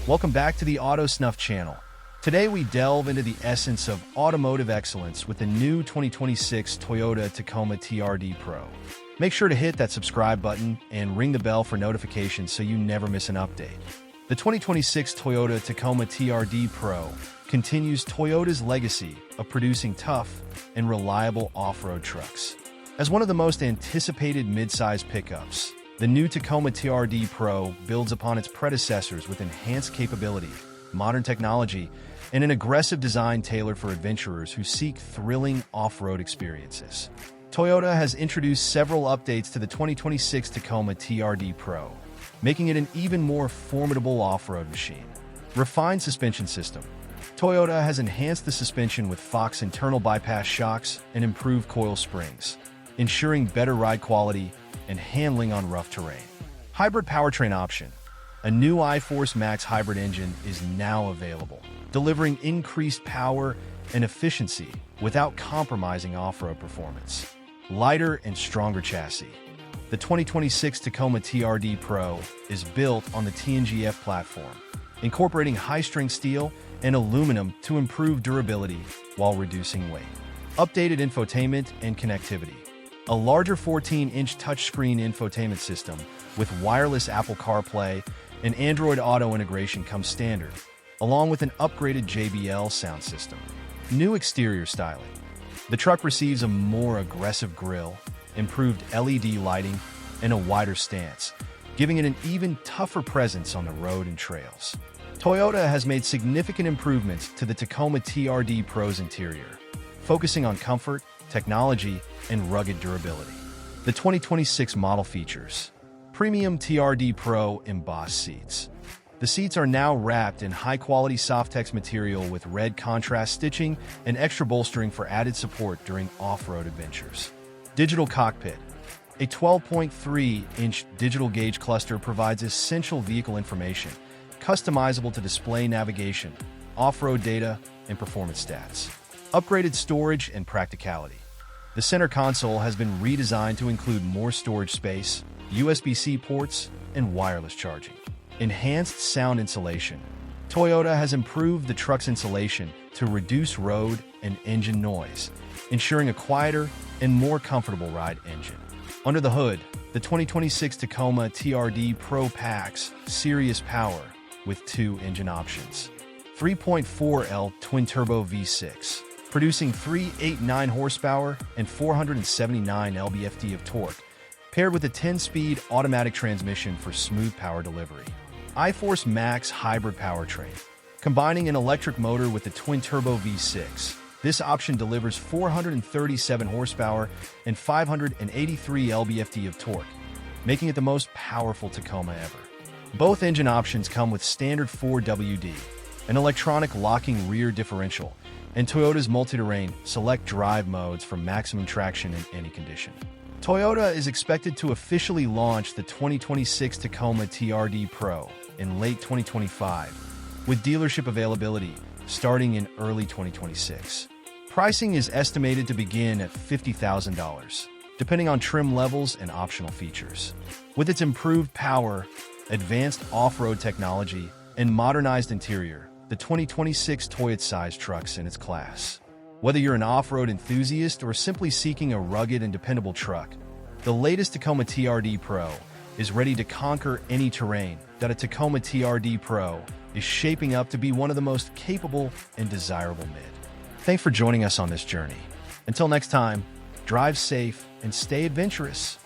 Welcome back to the Auto Snuff channel. Today we delve into the essence of automotive excellence with the new 2026 Toyota Tacoma TRD Pro. Make sure to hit that subscribe button and ring the bell for notifications so you never miss an update. The 2026 Toyota Tacoma TRD Pro continues Toyota's legacy of producing tough and reliable off-road trucks. As one of the most anticipated midsize pickups, the new Tacoma TRD Pro builds upon its predecessors with enhanced capability, modern technology, and an aggressive design tailored for adventurers who seek thrilling off-road experiences. Toyota has introduced several updates to the 2026 Tacoma TRD Pro, making it an even more formidable off-road machine. Refined suspension system. Toyota has enhanced the suspension with Fox internal bypass shocks and improved coil springs, ensuring better ride quality and handling on rough terrain. Hybrid powertrain option. A new iForce Max hybrid engine is now available, delivering increased power and efficiency without compromising off-road performance. Lighter and stronger chassis. The 2026 Tacoma TRD Pro is built on the TNGF platform, incorporating high-strength steel and aluminum to improve durability while reducing weight. Updated infotainment and connectivity. A larger 14-inch touchscreen infotainment system with wireless Apple CarPlay and Android Auto integration comes standard, along with an upgraded JBL sound system. New exterior styling. The truck receives a more aggressive grille, improved LED lighting, and a wider stance, giving it an even tougher presence on the road and trails. Toyota has made significant improvements to the Tacoma TRD Pro's interior, focusing on comfort, technology, and rugged durability. The 2026 model features premium TRD Pro embossed seats. The seats are now wrapped in high-quality Softex material with red contrast stitching and extra bolstering for added support during off-road adventures. Digital cockpit. A 12.3-inch digital gauge cluster provides essential vehicle information, customizable to display navigation, off-road data, and performance stats. Upgraded storage and practicality. The center console has been redesigned to include more storage space, USB-C ports, and wireless charging. Enhanced sound insulation. Toyota has improved the truck's insulation to reduce road and engine noise, ensuring a quieter and more comfortable ride engine. Under the hood, the 2026 Tacoma TRD Pro packs serious power with two engine options. 3.4L twin-turbo V6, producing 389 horsepower and 479 lb-ft of torque, paired with a 10-speed automatic transmission for smooth power delivery. iForce Max hybrid powertrain. Combining an electric motor with the twin-turbo V6, this option delivers 437 horsepower and 583 lb-ft of torque, making it the most powerful Tacoma ever. Both engine options come with standard 4WD, an electronic locking rear differential, and Toyota's multi-terrain select drive modes for maximum traction in any condition. Toyota is expected to officially launch the 2026 Tacoma TRD Pro in late 2025, with dealership availability starting in early 2026. Pricing is estimated to begin at $50,000, depending on trim levels and optional features. With its improved power, advanced off-road technology, and modernized interior, the 2026 Toyota size trucks in its class. Whether you're an off-road enthusiast or simply seeking a rugged and dependable truck, the latest Tacoma TRD Pro is ready to conquer any terrain. That a Tacoma TRD Pro is shaping up to be one of the most capable and desirable mid. Thanks for joining us on this journey. Until next time, drive safe and stay adventurous.